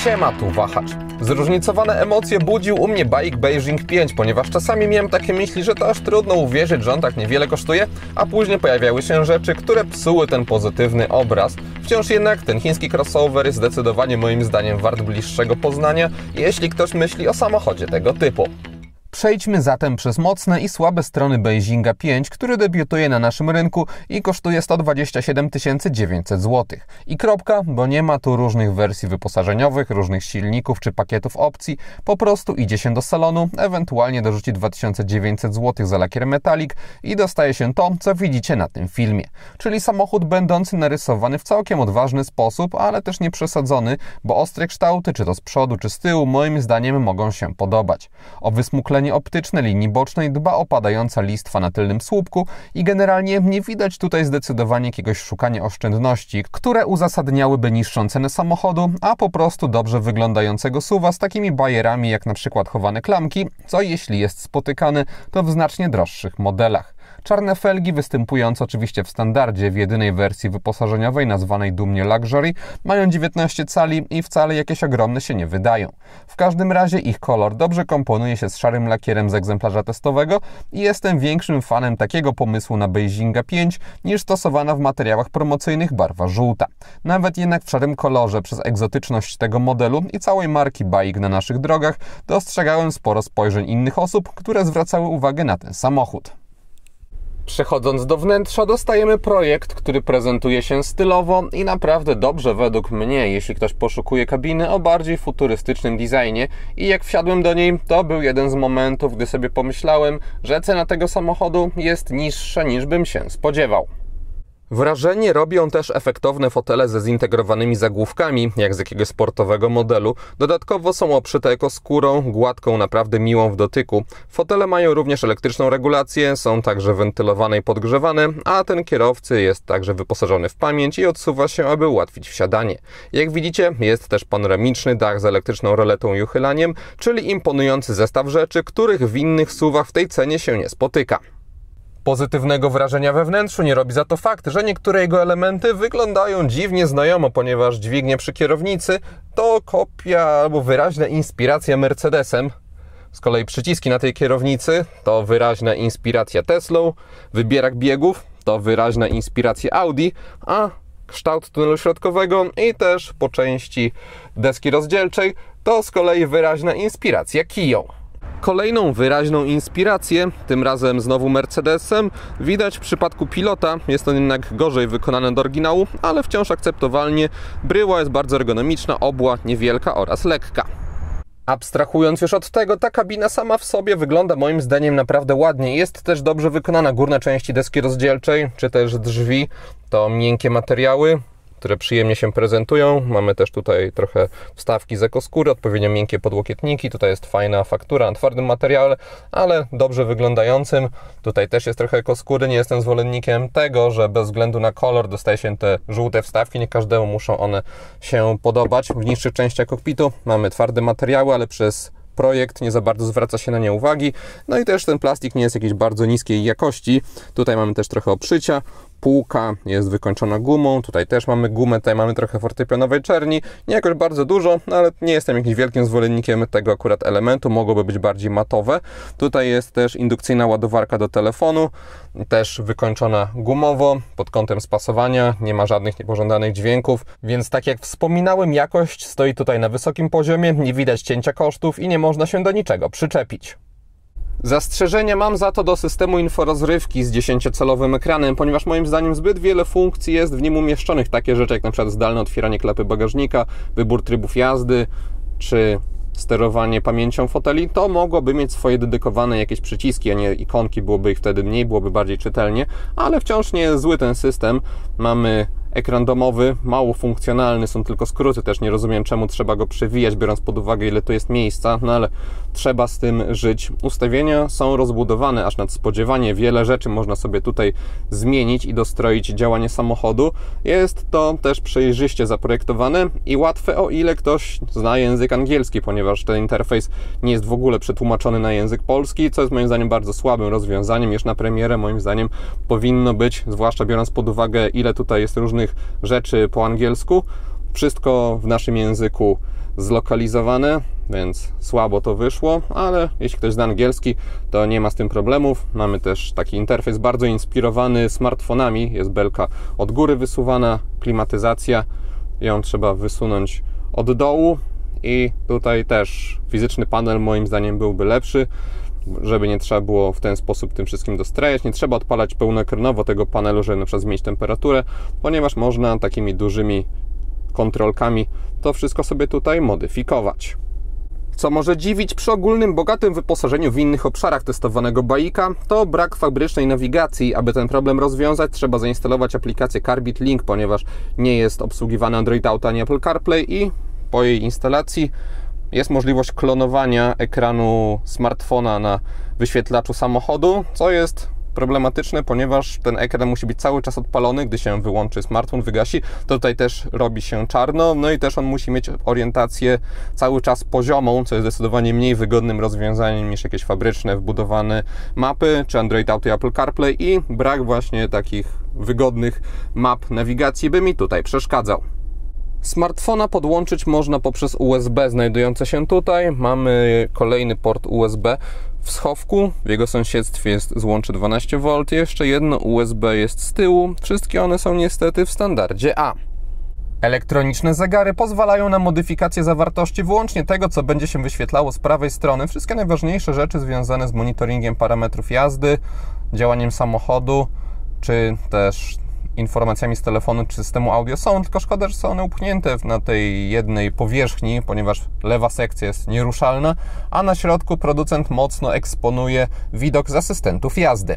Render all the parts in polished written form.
Siema, tu Wahacz. Zróżnicowane emocje budził u mnie bajk Beijing 5, ponieważ czasami miałem takie myśli, że to aż trudno uwierzyć, że on tak niewiele kosztuje, a później pojawiały się rzeczy, które psuły ten pozytywny obraz. Wciąż jednak ten chiński crossover jest zdecydowanie moim zdaniem wart bliższego poznania, jeśli ktoś myśli o samochodzie tego typu. Przejdźmy zatem przez mocne i słabe strony Beiginga 5, który debiutuje na naszym rynku i kosztuje 127 900 zł. I kropka, bo nie ma tu różnych wersji wyposażeniowych, różnych silników czy pakietów opcji, po prostu idzie się do salonu, ewentualnie dorzuci 2900 zł za lakier metalik i dostaje się to, co widzicie na tym filmie. Czyli samochód będący narysowany w całkiem odważny sposób, ale też nie przesadzony, bo ostre kształty, czy to z przodu, czy z tyłu, moim zdaniem mogą się podobać. O wysmuklenie optyczne linii bocznej dba opadająca listwa na tylnym słupku i generalnie nie widać tutaj zdecydowanie jakiegoś szukania oszczędności, które uzasadniałyby niższą cenę samochodu, a po prostu dobrze wyglądającego SUV-a z takimi bajerami jak na przykład chowane klamki, co jeśli jest spotykane, to w znacznie droższych modelach. Czarne felgi, występujące oczywiście w standardzie w jedynej wersji wyposażeniowej nazwanej dumnie Luxury, mają 19 cali i wcale jakieś ogromne się nie wydają. W każdym razie ich kolor dobrze komponuje się z szarym lakierem z egzemplarza testowego i jestem większym fanem takiego pomysłu na Beiginga 5 niż stosowana w materiałach promocyjnych barwa żółta. Nawet jednak w szarym kolorze przez egzotyczność tego modelu i całej marki BAIC na naszych drogach dostrzegałem sporo spojrzeń innych osób, które zwracały uwagę na ten samochód. Przechodząc do wnętrza, dostajemy projekt, który prezentuje się stylowo i naprawdę dobrze według mnie, jeśli ktoś poszukuje kabiny o bardziej futurystycznym designie. I jak wsiadłem do niej, to był jeden z momentów, gdy sobie pomyślałem, że cena tego samochodu jest niższa niż bym się spodziewał. Wrażenie robią też efektowne fotele ze zintegrowanymi zagłówkami, jak z jakiegoś sportowego modelu. Dodatkowo są obszyte ekoskórą, gładką, naprawdę miłą w dotyku. Fotele mają również elektryczną regulację, są także wentylowane i podgrzewane, a ten kierowcy jest także wyposażony w pamięć i odsuwa się, aby ułatwić wsiadanie. Jak widzicie, jest też panoramiczny dach z elektryczną roletą i uchylaniem, czyli imponujący zestaw rzeczy, których w innych SUV-ach w tej cenie się nie spotyka. Pozytywnego wrażenia we wnętrzu nie robi za to fakt, że niektóre jego elementy wyglądają dziwnie znajomo, ponieważ dźwignie przy kierownicy to kopia albo wyraźna inspiracja Mercedesem. Z kolei przyciski na tej kierownicy to wyraźna inspiracja Teslą, wybierak biegów to wyraźna inspiracja Audi, a kształt tunelu środkowego i też po części deski rozdzielczej to z kolei wyraźna inspiracja Kiją. Kolejną wyraźną inspirację, tym razem znowu Mercedesem, widać w przypadku pilota. Jest on jednak gorzej wykonany od oryginału, ale wciąż akceptowalnie. Bryła jest bardzo ergonomiczna, obła niewielka oraz lekka. Abstrahując już od tego, ta kabina sama w sobie wygląda moim zdaniem naprawdę ładnie. Jest też dobrze wykonana. Górne części deski rozdzielczej, czy też drzwi to miękkie materiały, które przyjemnie się prezentują. Mamy też tutaj trochę wstawki z ekoskóry, odpowiednio miękkie podłokietniki. Tutaj jest fajna faktura na twardym materiale, ale dobrze wyglądającym. Tutaj też jest trochę ekoskóry. Nie jestem zwolennikiem tego, że bez względu na kolor dostaje się te żółte wstawki. Nie każdemu muszą one się podobać. W niższych częściach kokpitu mamy twarde materiały, ale przez projekt nie za bardzo zwraca się na nie uwagi. No i też ten plastik nie jest jakiejś bardzo niskiej jakości. Tutaj mamy też trochę obszycia. Półka jest wykończona gumą, tutaj też mamy gumę, tutaj mamy trochę fortepianowej czerni, nie jakoś bardzo dużo, ale nie jestem jakimś wielkim zwolennikiem tego akurat elementu, mogłoby być bardziej matowe. Tutaj jest też indukcyjna ładowarka do telefonu, też wykończona gumowo, pod kątem spasowania, nie ma żadnych niepożądanych dźwięków, więc tak jak wspominałem, jakość stoi tutaj na wysokim poziomie, nie widać cięcia kosztów i nie można się do niczego przyczepić. Zastrzeżenia mam za to do systemu inforozrywki z 10-calowym ekranem, ponieważ moim zdaniem zbyt wiele funkcji jest w nim umieszczonych. Takie rzeczy jak na przykład zdalne otwieranie klapy bagażnika, wybór trybów jazdy, czy sterowanie pamięcią foteli, to mogłoby mieć swoje dedykowane jakieś przyciski, a nie ikonki, byłoby ich wtedy mniej, byłoby bardziej czytelnie, ale wciąż nie jest zły ten system. Mamy ekran domowy, mało funkcjonalny, są tylko skróty, też nie rozumiem czemu trzeba go przewijać, biorąc pod uwagę ile tu jest miejsca, no ale trzeba z tym żyć. Ustawienia są rozbudowane aż nad spodziewanie, wiele rzeczy można sobie tutaj zmienić i dostroić działanie samochodu. Jest to też przejrzyście zaprojektowane i łatwe, o ile ktoś zna język angielski, ponieważ ten interfejs nie jest w ogóle przetłumaczony na język polski, co jest moim zdaniem bardzo słabym rozwiązaniem. Już na premierę moim zdaniem powinno być, zwłaszcza biorąc pod uwagę ile tutaj jest różnych rzeczy po angielsku, Wszystko w naszym języku zlokalizowane, więc słabo to wyszło, ale jeśli ktoś zna angielski, to nie ma z tym problemów. Mamy też taki interfejs bardzo inspirowany smartfonami. Jest belka od góry wysuwana, klimatyzacja. Ją trzeba wysunąć od dołu i tutaj też fizyczny panel moim zdaniem byłby lepszy, żeby nie trzeba było w ten sposób tym wszystkim dostrajać. Nie trzeba odpalać pełnoekranowo tego panelu, żeby na przykład zmienić temperaturę, ponieważ można takimi dużymi kontrolkami to wszystko sobie tutaj modyfikować. Co może dziwić przy ogólnym, bogatym wyposażeniu w innych obszarach testowanego BAIC-a, to brak fabrycznej nawigacji. Aby ten problem rozwiązać, trzeba zainstalować aplikację Carbit Link, ponieważ nie jest obsługiwany Android Auto ani Apple CarPlay i po jej instalacji jest możliwość klonowania ekranu smartfona na wyświetlaczu samochodu, co jest problematyczne, ponieważ ten ekran musi być cały czas odpalony. Gdy się wyłączy smartfon, wygasi, to tutaj też robi się czarno, no i też on musi mieć orientację cały czas poziomą, co jest zdecydowanie mniej wygodnym rozwiązaniem niż jakieś fabryczne, wbudowane mapy, czy Android Auto i Apple CarPlay, i brak właśnie takich wygodnych map nawigacji by mi tutaj przeszkadzał. Smartfona podłączyć można poprzez USB znajdujące się tutaj. Mamy kolejny port USB w schowku, w jego sąsiedztwie jest złącze 12V, jeszcze jedno USB jest z tyłu. Wszystkie one są niestety w standardzie A. Elektroniczne zegary pozwalają na modyfikację zawartości wyłącznie tego, co będzie się wyświetlało z prawej strony. Wszystkie najważniejsze rzeczy związane z monitoringiem parametrów jazdy, działaniem samochodu, czy też informacjami z telefonu czy systemu audio są, tylko szkoda, że są one upchnięte na tej jednej powierzchni, ponieważ lewa sekcja jest nieruszalna, a na środku producent mocno eksponuje widok z asystentów jazdy.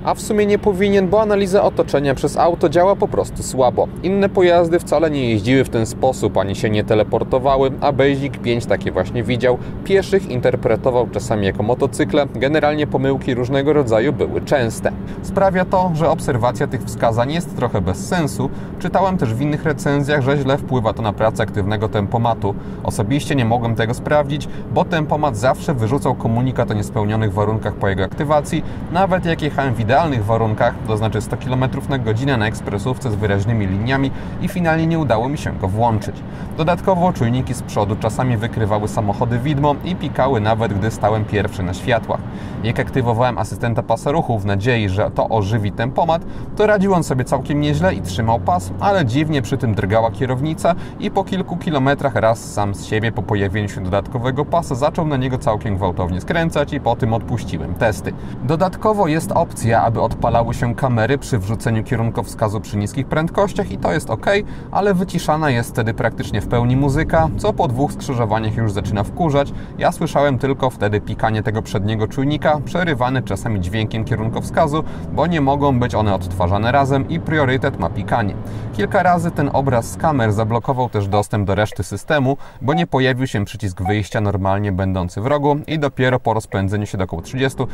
A w sumie nie powinien, bo analiza otoczenia przez auto działa po prostu słabo. Inne pojazdy wcale nie jeździły w ten sposób, ani się nie teleportowały, a Basic 5 takie właśnie widział. Pieszych interpretował czasami jako motocykle. Generalnie pomyłki różnego rodzaju były częste. Sprawia to, że obserwacja tych wskazań jest trochę bez sensu. Czytałem też w innych recenzjach, że źle wpływa to na pracę aktywnego tempomatu. Osobiście nie mogłem tego sprawdzić, bo tempomat zawsze wyrzucał komunikat o niespełnionych warunkach po jego aktywacji, nawet jak jechałem w idealnych warunkach, to znaczy 100 km na godzinę na ekspresówce z wyraźnymi liniami, i finalnie nie udało mi się go włączyć. Dodatkowo czujniki z przodu czasami wykrywały samochody widmo i pikały nawet, gdy stałem pierwszy na światłach. Jak aktywowałem asystenta pasa ruchu w nadziei, że to ożywi tempomat, to radził on sobie całkiem nieźle i trzymał pas, ale dziwnie przy tym drgała kierownica i po kilku kilometrach raz sam z siebie po pojawieniu się dodatkowego pasa zaczął na niego całkiem gwałtownie skręcać i po tym odpuściłem testy. Dodatkowo jest opcja, aby odpalały się kamery przy wrzuceniu kierunkowskazu przy niskich prędkościach i to jest ok, ale wyciszana jest wtedy praktycznie w pełni muzyka, co po 2 skrzyżowaniach już zaczyna wkurzać. Ja słyszałem tylko wtedy pikanie tego przedniego czujnika, przerywane czasami dźwiękiem kierunkowskazu, bo nie mogą być one odtwarzane razem i priorytet ma pikanie. Kilka razy ten obraz z kamer zablokował też dostęp do reszty systemu, bo nie pojawił się przycisk wyjścia normalnie będący w rogu i dopiero po rozpędzeniu się do około 30-40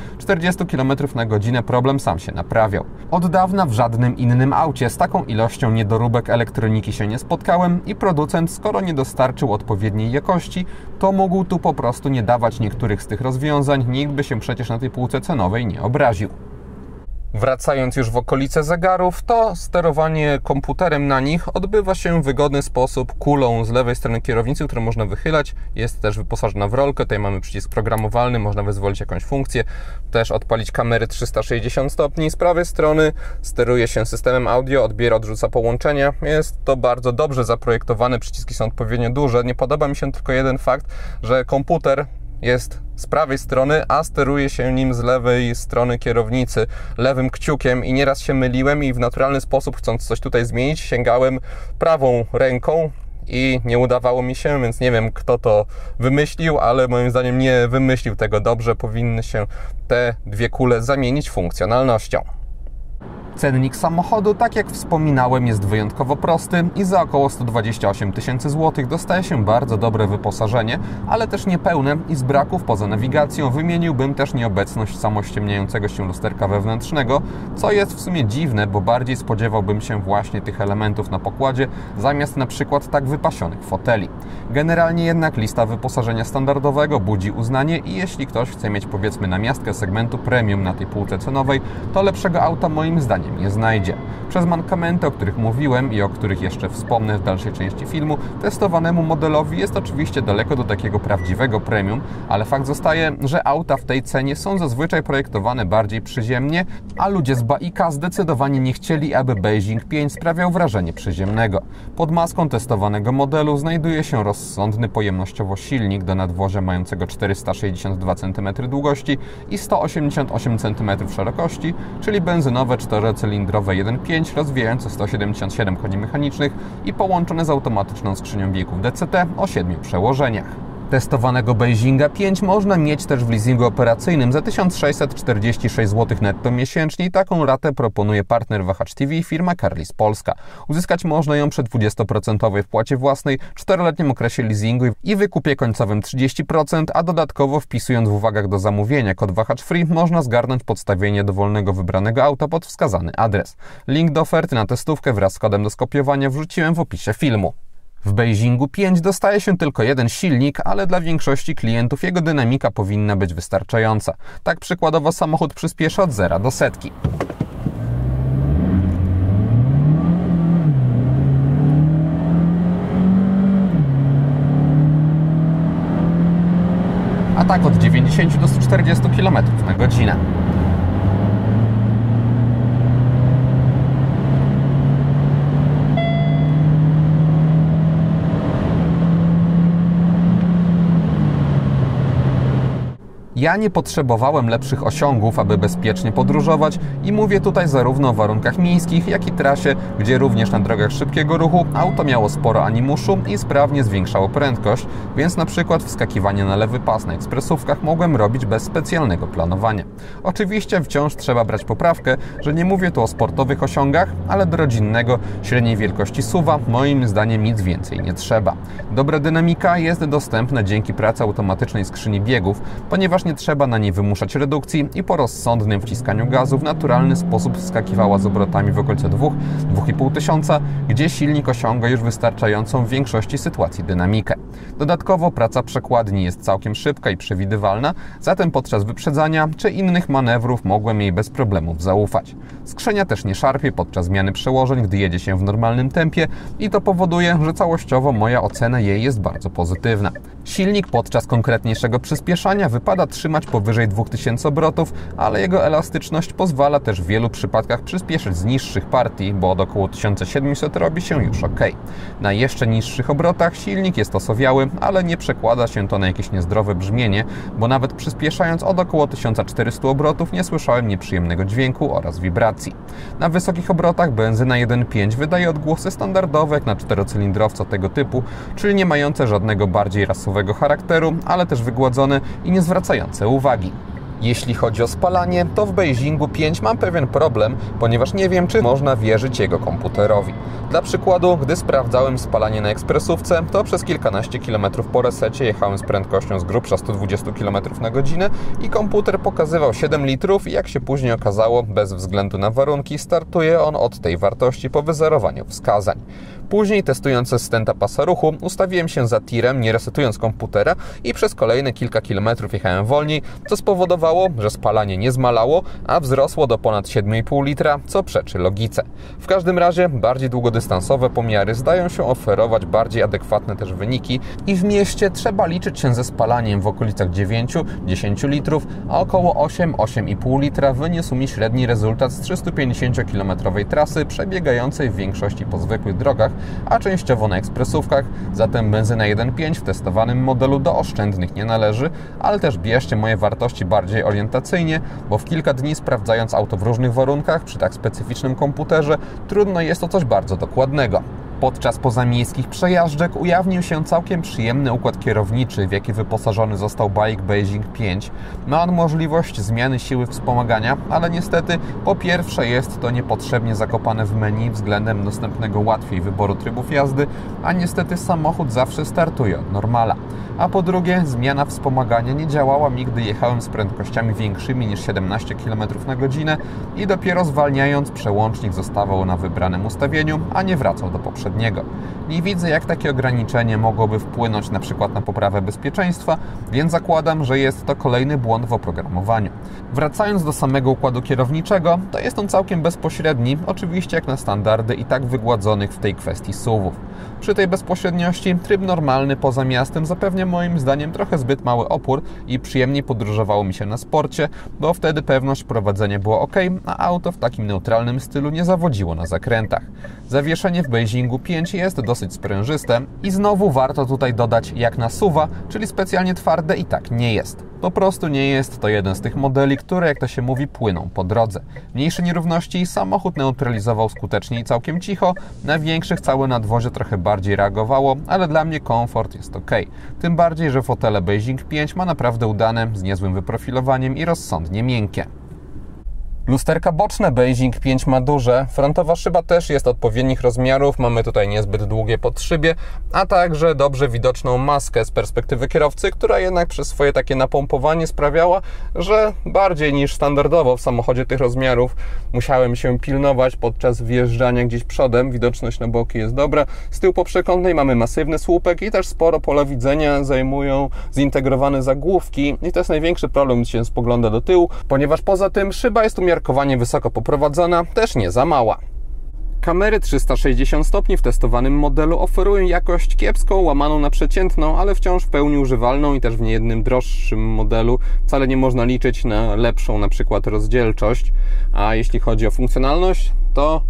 km na godzinę problem sam się naprawiał. Od dawna w żadnym innym aucie z taką ilością niedoróbek elektroniki się nie spotkałem i producent, skoro nie dostarczył odpowiedniej jakości, to mógł tu po prostu nie dawać niektórych z tych rozwiązań, nikt by się przecież na tej półce cenowej nie obraził. Wracając już w okolice zegarów, to sterowanie komputerem na nich odbywa się w wygodny sposób kulą z lewej strony kierownicy, którą można wychylać. Jest też wyposażona w rolkę, tutaj mamy przycisk programowalny, można wyzwolić jakąś funkcję, też odpalić kamery 360 stopni. Z prawej strony steruje się systemem audio, odbiera, odrzuca połączenia. Jest to bardzo dobrze zaprojektowane, przyciski są odpowiednio duże. Nie podoba mi się tylko jeden fakt, że komputer jest z prawej strony, a steruje się nim z lewej strony kierownicy lewym kciukiem i nieraz się myliłem i w naturalny sposób, chcąc coś tutaj zmienić, sięgałem prawą ręką i nie udawało mi się, więc nie wiem, kto to wymyślił, ale moim zdaniem nie wymyślił tego dobrze. Powinny się te dwie kule zamienić funkcjonalnością. Cennik samochodu, tak jak wspominałem, jest wyjątkowo prosty i za około 128 000 złotych dostaje się bardzo dobre wyposażenie, ale też niepełne i z braków poza nawigacją wymieniłbym też nieobecność samościemniającego się lusterka wewnętrznego, co jest w sumie dziwne, bo bardziej spodziewałbym się właśnie tych elementów na pokładzie zamiast na przykład tak wypasionych foteli. Generalnie jednak lista wyposażenia standardowego budzi uznanie i jeśli ktoś chce mieć powiedzmy namiastkę segmentu premium na tej półce cenowej, to lepszego auta moim zdaniem zdaniem nie znajdzie. Przez mankamenty, o których mówiłem i o których jeszcze wspomnę w dalszej części filmu, testowanemu modelowi jest oczywiście daleko do takiego prawdziwego premium, ale fakt zostaje, że auta w tej cenie są zazwyczaj projektowane bardziej przyziemnie, a ludzie z BAIK-a zdecydowanie nie chcieli, aby Beijing 5 sprawiał wrażenie przyziemnego. Pod maską testowanego modelu znajduje się rozsądny pojemnościowo silnik do nadwozia mającego 462 cm długości i 188 cm szerokości, czyli benzynowe 4-cylindrowe 1.5 rozwijające 177 koni mechanicznych i połączone z automatyczną skrzynią biegów DCT o 7 przełożeniach. Testowanego Beiginga 5 można mieć też w leasingu operacyjnym za 1646 zł netto miesięcznie i taką ratę proponuje partner Wahacz TV firma Carlis Polska. Uzyskać można ją przy 20% wpłacie własnej, 4-letnim okresie leasingu i wykupie końcowym 30%, a dodatkowo wpisując w uwagach do zamówienia kod Wahacz Free można zgarnąć podstawienie dowolnego wybranego auta pod wskazany adres. Link do oferty na testówkę wraz z kodem do skopiowania wrzuciłem w opisie filmu. W Beigingu 5 dostaje się tylko jeden silnik, ale dla większości klientów jego dynamika powinna być wystarczająca. Tak przykładowo samochód przyspiesza od 0 do setki. A tak od 90 do 140 km na godzinę. Ja nie potrzebowałem lepszych osiągów, aby bezpiecznie podróżować i mówię tutaj zarówno o warunkach miejskich, jak i trasie, gdzie również na drogach szybkiego ruchu auto miało sporo animuszu i sprawnie zwiększało prędkość, więc na przykład wskakiwanie na lewy pas na ekspresówkach mogłem robić bez specjalnego planowania. Oczywiście wciąż trzeba brać poprawkę, że nie mówię tu o sportowych osiągach, ale do rodzinnego, średniej wielkości SUV-a moim zdaniem nic więcej nie trzeba. Dobra dynamika jest dostępna dzięki pracy automatycznej skrzyni biegów, ponieważ nie trzeba na niej wymuszać redukcji i po rozsądnym wciskaniu gazu w naturalny sposób wskakiwała z obrotami w okolice 2–2,5 tysiąca, gdzie silnik osiąga już wystarczającą w większości sytuacji dynamikę. Dodatkowo praca przekładni jest całkiem szybka i przewidywalna, zatem podczas wyprzedzania czy innych manewrów mogłem jej bez problemów zaufać. Skrzynia też nie szarpie podczas zmiany przełożeń, gdy jedzie się w normalnym tempie i to powoduje, że całościowo moja ocena jej jest bardzo pozytywna. Silnik podczas konkretniejszego przyspieszania wypada trzymać powyżej 2000 obrotów, ale jego elastyczność pozwala też w wielu przypadkach przyspieszyć z niższych partii, bo od około 1700 robi się już ok. Na jeszcze niższych obrotach silnik jest osowiały, ale nie przekłada się to na jakieś niezdrowe brzmienie, bo nawet przyspieszając od około 1400 obrotów nie słyszałem nieprzyjemnego dźwięku oraz wibracji. Na wysokich obrotach benzyna 1.5 wydaje odgłosy standardowe jak na 4-cylindrowca tego typu, czyli nie mające żadnego bardziej rasowego charakteru, ale też wygładzone i nie zwracające uwagi. Jeśli chodzi o spalanie, to w Beigingu 5 mam pewien problem, ponieważ nie wiem, czy można wierzyć jego komputerowi. Dla przykładu, gdy sprawdzałem spalanie na ekspresówce, to przez kilkanaście kilometrów po resecie jechałem z prędkością z grubsza 120 km na godzinę i komputer pokazywał 7 litrów i jak się później okazało, bez względu na warunki, startuje on od tej wartości po wyzerowaniu wskazań. Później, testując asystenta pasa ruchu, ustawiłem się za tirem, nie resetując komputera i przez kolejne kilka kilometrów jechałem wolniej, co spowodowało, że spalanie nie zmalało, a wzrosło do ponad 7,5 litra, co przeczy logice. W każdym razie bardziej długodystansowe pomiary zdają się oferować bardziej adekwatne też wyniki i w mieście trzeba liczyć się ze spalaniem w okolicach 9–10 litrów, a około 8–8,5 litra wyniósł mi średni rezultat z 350-kilometrowej trasy przebiegającej w większości po zwykłych drogach, a częściowo na ekspresówkach, zatem benzyna 1.5 w testowanym modelu do oszczędnych nie należy, ale też bierzcie moje wartości bardziej orientacyjnie, bo w kilka dni sprawdzając auto w różnych warunkach przy tak specyficznym komputerze, trudno jest to coś bardzo dokładnego. Podczas pozamiejskich przejażdżek ujawnił się całkiem przyjemny układ kierowniczy, w jaki wyposażony został BAIK Beijing 5. Ma on możliwość zmiany siły wspomagania, ale niestety po pierwsze jest to niepotrzebnie zakopane w menu względem dostępnego łatwiej wyboru trybów jazdy, a niestety samochód zawsze startuje od normala. a po drugie zmiana wspomagania nie działała mi, gdy jechałem z prędkościami większymi niż 17 km na godzinę i dopiero zwalniając przełącznik zostawał na wybranym ustawieniu, a nie wracał do poprzedniego. Nie widzę, jak takie ograniczenie mogłoby wpłynąć na przykład na poprawę bezpieczeństwa, więc zakładam, że jest to kolejny błąd w oprogramowaniu. Wracając do samego układu kierowniczego, to jest on całkiem bezpośredni, oczywiście jak na standardy i tak wygładzonych w tej kwestii SUV-ów. Przy tej bezpośredniości tryb normalny poza miastem zapewnia moim zdaniem trochę zbyt mały opór i przyjemniej podróżowało mi się na sporcie, bo wtedy pewność prowadzenia było ok, a auto w takim neutralnym stylu nie zawodziło na zakrętach. Zawieszenie w Beigingu 5 jest dosyć sprężyste i znowu warto tutaj dodać jak na SUV-a, czyli specjalnie twarde i tak nie jest. Po prostu nie jest to jeden z tych modeli, które, jak to się mówi, płyną po drodze. Mniejsze nierówności samochód neutralizował skutecznie i całkiem cicho, na większych całe nadwozie trochę bardziej reagowało, ale dla mnie komfort jest ok. Tym bardziej, że fotele Beijing 5 ma naprawdę udane, z niezłym wyprofilowaniem i rozsądnie miękkie. Lusterka boczne Beijing 5 ma duże, frontowa szyba też jest odpowiednich rozmiarów, mamy tutaj niezbyt długie podszybie, a także dobrze widoczną maskę z perspektywy kierowcy, która jednak przez swoje takie napompowanie sprawiała, że bardziej niż standardowo w samochodzie tych rozmiarów musiałem się pilnować podczas wjeżdżania gdzieś przodem, widoczność na boki jest dobra. Z tyłu poprzekątnej mamy masywny słupek i też sporo pola widzenia zajmują zintegrowane zagłówki i to jest największy problem, gdy się spogląda do tyłu, ponieważ poza tym szyba jest umiarkowanie wysoko poprowadzona, też nie za mała. Kamery 360 stopni w testowanym modelu oferują jakość kiepską, łamaną na przeciętną, ale wciąż w pełni używalną i też w niejednym droższym modelu wcale nie można liczyć na lepszą na przykład rozdzielczość, a jeśli chodzi o funkcjonalność, to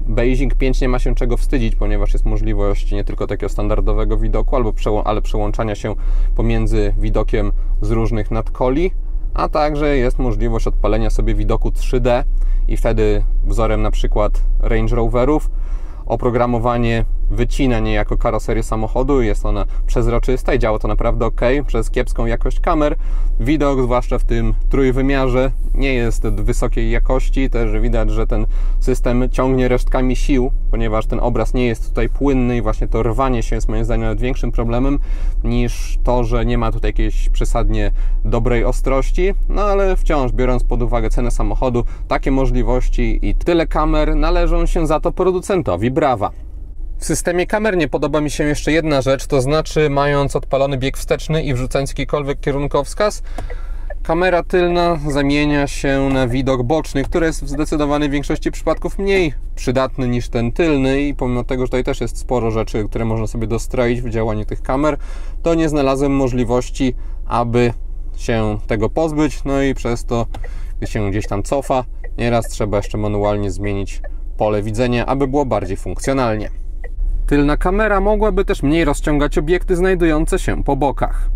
Beijing 5 nie ma się czego wstydzić, ponieważ jest możliwość nie tylko takiego standardowego widoku, ale przełączania się pomiędzy widokiem z różnych nadkoli, a także jest możliwość odpalenia sobie widoku 3D i wtedy wzorem na przykład Range Roverów oprogramowanie wycina niejako karoserię samochodu, jest ona przezroczysta i działa to naprawdę ok przez kiepską jakość kamer. Widok, zwłaszcza w tym trójwymiarze, nie jest wysokiej jakości, też widać, że ten system ciągnie resztkami sił, ponieważ ten obraz nie jest tutaj płynny i właśnie to rwanie się jest moim zdaniem nawet większym problemem niż to, że nie ma tutaj jakiejś przesadnie dobrej ostrości, no ale wciąż biorąc pod uwagę cenę samochodu, takie możliwości i tyle kamer należą się za to producentowi brawa. W systemie kamer nie podoba mi się jeszcze jedna rzecz, to znaczy mając odpalony bieg wsteczny i wrzucając jakikolwiek kierunkowskaz, kamera tylna zamienia się na widok boczny, który jest w zdecydowanej większości przypadków mniej przydatny niż ten tylny i pomimo tego, że tutaj też jest sporo rzeczy, które można sobie dostroić w działaniu tych kamer, to nie znalazłem możliwości, aby się tego pozbyć, no i przez to, gdy się gdzieś tam cofa, nieraz trzeba jeszcze manualnie zmienić pole widzenia, aby było bardziej funkcjonalnie. Tylna kamera mogłaby też mniej rozciągać obiekty znajdujące się po bokach.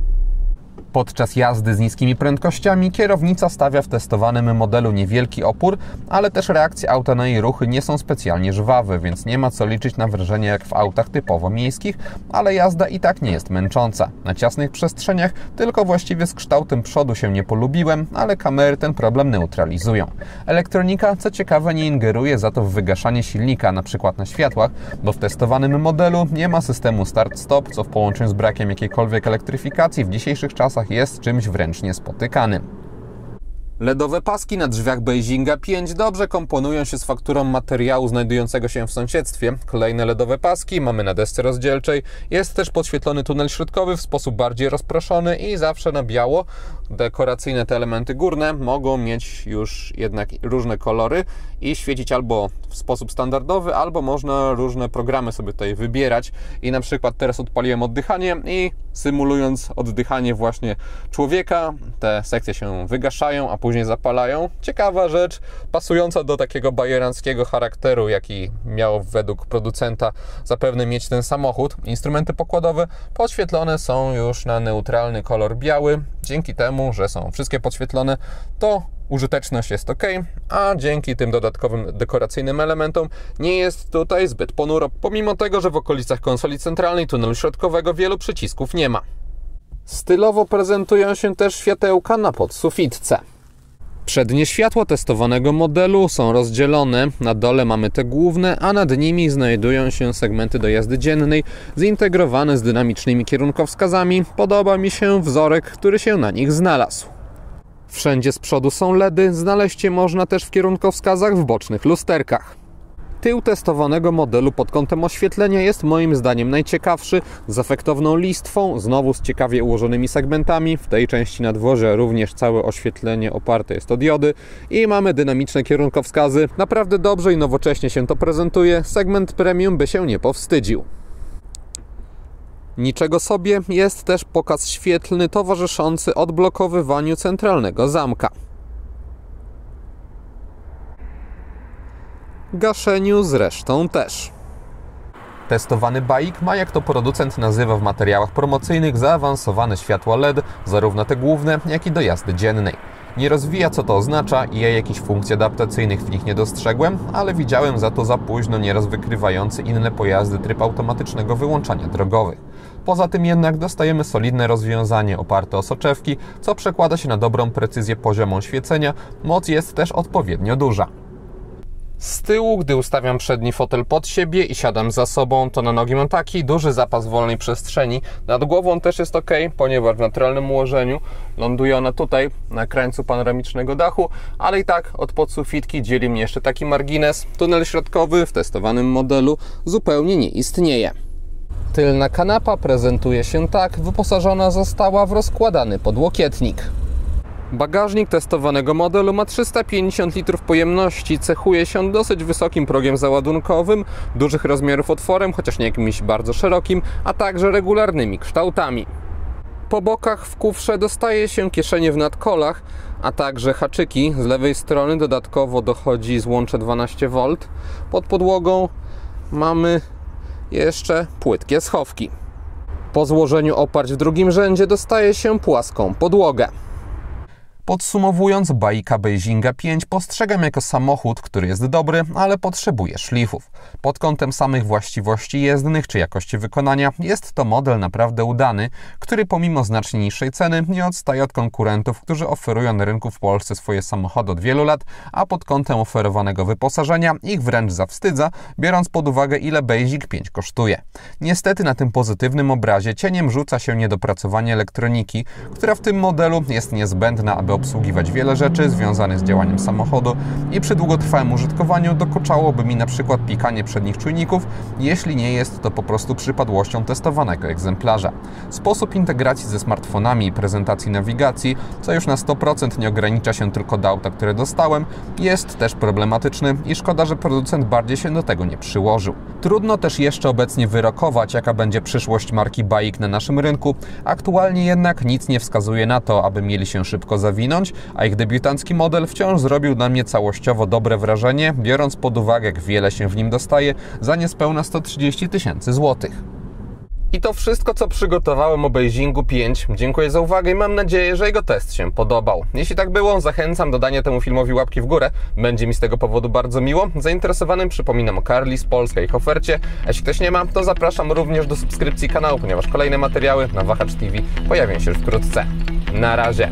Podczas jazdy z niskimi prędkościami kierownica stawia w testowanym modelu niewielki opór, ale też reakcje auta na jej ruchy nie są specjalnie żwawe, więc nie ma co liczyć na wrażenie jak w autach typowo miejskich, ale jazda i tak nie jest męcząca. Na ciasnych przestrzeniach tylko właściwie z kształtem przodu się nie polubiłem, ale kamery ten problem neutralizują. Elektronika, co ciekawe, nie ingeruje za to w wygaszanie silnika, na przykład na światłach, bo w testowanym modelu nie ma systemu start-stop, co w połączeniu z brakiem jakiejkolwiek elektryfikacji w dzisiejszych czasach jest czymś wręcz niespotykanym. LEDowe paski na drzwiach Beiginga 5 dobrze komponują się z fakturą materiału znajdującego się w sąsiedztwie. Kolejne LEDowe paski mamy na desce rozdzielczej. Jest też podświetlony tunel środkowy w sposób bardziej rozproszony i zawsze na biało. Dekoracyjne te elementy górne mogą mieć już jednak różne kolory i świecić albo w sposób standardowy, albo można różne programy sobie tutaj wybierać. I na przykład teraz odpaliłem oddychanie i symulując oddychanie właśnie człowieka, te sekcje się wygaszają, a później zapalają. Ciekawa rzecz, pasująca do takiego bajeranckiego charakteru, jaki miał według producenta zapewne mieć ten samochód. Instrumenty pokładowe podświetlone są już na neutralny kolor biały. Dzięki temu, że są wszystkie podświetlone, to użyteczność jest ok, a dzięki tym dodatkowym dekoracyjnym elementom nie jest tutaj zbyt ponuro, pomimo tego, że w okolicach konsoli centralnej tunelu środkowego wielu przycisków nie ma. Stylowo prezentują się też światełka na podsufitce. Przednie światła testowanego modelu są rozdzielone. Na dole mamy te główne, a nad nimi znajdują się segmenty do jazdy dziennej zintegrowane z dynamicznymi kierunkowskazami. Podoba mi się wzorek, który się na nich znalazł. Wszędzie z przodu są LEDy, znaleźć je można też w kierunkowskazach w bocznych lusterkach. Tył testowanego modelu pod kątem oświetlenia jest moim zdaniem najciekawszy, z efektowną listwą, znowu z ciekawie ułożonymi segmentami. W tej części nadwozia również całe oświetlenie oparte jest o diody i mamy dynamiczne kierunkowskazy. Naprawdę dobrze i nowocześnie się to prezentuje, segment premium by się nie powstydził. Niczego sobie jest też pokaz świetlny towarzyszący odblokowywaniu centralnego zamka. Gaszeniu zresztą też. Testowany BAIC ma, jak to producent nazywa w materiałach promocyjnych, zaawansowane światła LED, zarówno te główne, jak i do jazdy dziennej. Nie rozwija, co to oznacza i ja jakichś funkcji adaptacyjnych w nich nie dostrzegłem, ale widziałem za to za późno nieraz wykrywający inne pojazdy tryb automatycznego wyłączania drogowych. Poza tym jednak dostajemy solidne rozwiązanie oparte o soczewki, co przekłada się na dobrą precyzję poziomu świecenia. Moc jest też odpowiednio duża. Z tyłu, gdy ustawiam przedni fotel pod siebie i siadam za sobą, to na nogi mam taki duży zapas wolnej przestrzeni. Nad głową też jest ok, ponieważ w naturalnym ułożeniu ląduje ona tutaj, na krańcu panoramicznego dachu, ale i tak od podsufitki dzieli mnie jeszcze taki margines. Tunel środkowy w testowanym modelu zupełnie nie istnieje. Tylna kanapa prezentuje się tak, wyposażona została w rozkładany podłokietnik. Bagażnik testowanego modelu ma 350 litrów pojemności, cechuje się dosyć wysokim progiem załadunkowym, dużych rozmiarów otworem, chociaż nie jakimś bardzo szerokim, a także regularnymi kształtami. Po bokach w kufrze dostaje się kieszenie w nadkolach, a także haczyki. Z lewej strony dodatkowo dochodzi złącze 12V. Pod podłogą mamy jeszcze płytkie schowki. Po złożeniu oparć w drugim rzędzie dostaje się płaską podłogę. Podsumowując, BAICa Beizinga 5 postrzegam jako samochód, który jest dobry, ale potrzebuje szlifów. Pod kątem samych właściwości jezdnych czy jakości wykonania jest to model naprawdę udany, który pomimo znacznie niższej ceny nie odstaje od konkurentów, którzy oferują na rynku w Polsce swoje samochody od wielu lat, a pod kątem oferowanego wyposażenia ich wręcz zawstydza, biorąc pod uwagę, ile Beizik 5 kosztuje. Niestety na tym pozytywnym obrazie cieniem rzuca się niedopracowanie elektroniki, która w tym modelu jest niezbędna, aby obsługiwać wiele rzeczy związanych z działaniem samochodu i przy długotrwałym użytkowaniu dokuczałoby mi na przykład pikanie przednich czujników, jeśli nie jest to po prostu przypadłością testowanego egzemplarza. Sposób integracji ze smartfonami i prezentacji nawigacji, co już na 100% nie ogranicza się tylko do auta, które dostałem, jest też problematyczny i szkoda, że producent bardziej się do tego nie przyłożył. Trudno też jeszcze obecnie wyrokować, jaka będzie przyszłość marki BAIC na naszym rynku. Aktualnie jednak nic nie wskazuje na to, aby mieli się szybko zawinąć, a ich debiutancki model wciąż zrobił na mnie całościowo dobre wrażenie, biorąc pod uwagę, jak wiele się w nim dostaje za niespełna 130 000 złotych. I to wszystko, co przygotowałem o Beizingu 5. Dziękuję za uwagę i mam nadzieję, że jego test się podobał. Jeśli tak było, zachęcam do dania temu filmowi łapki w górę. Będzie mi z tego powodu bardzo miło. Zainteresowanym przypominam o Carli z Polska i ich ofercie. A jeśli ktoś nie ma, to zapraszam również do subskrypcji kanału, ponieważ kolejne materiały na Wahacz TV pojawią się już wkrótce. Na razie!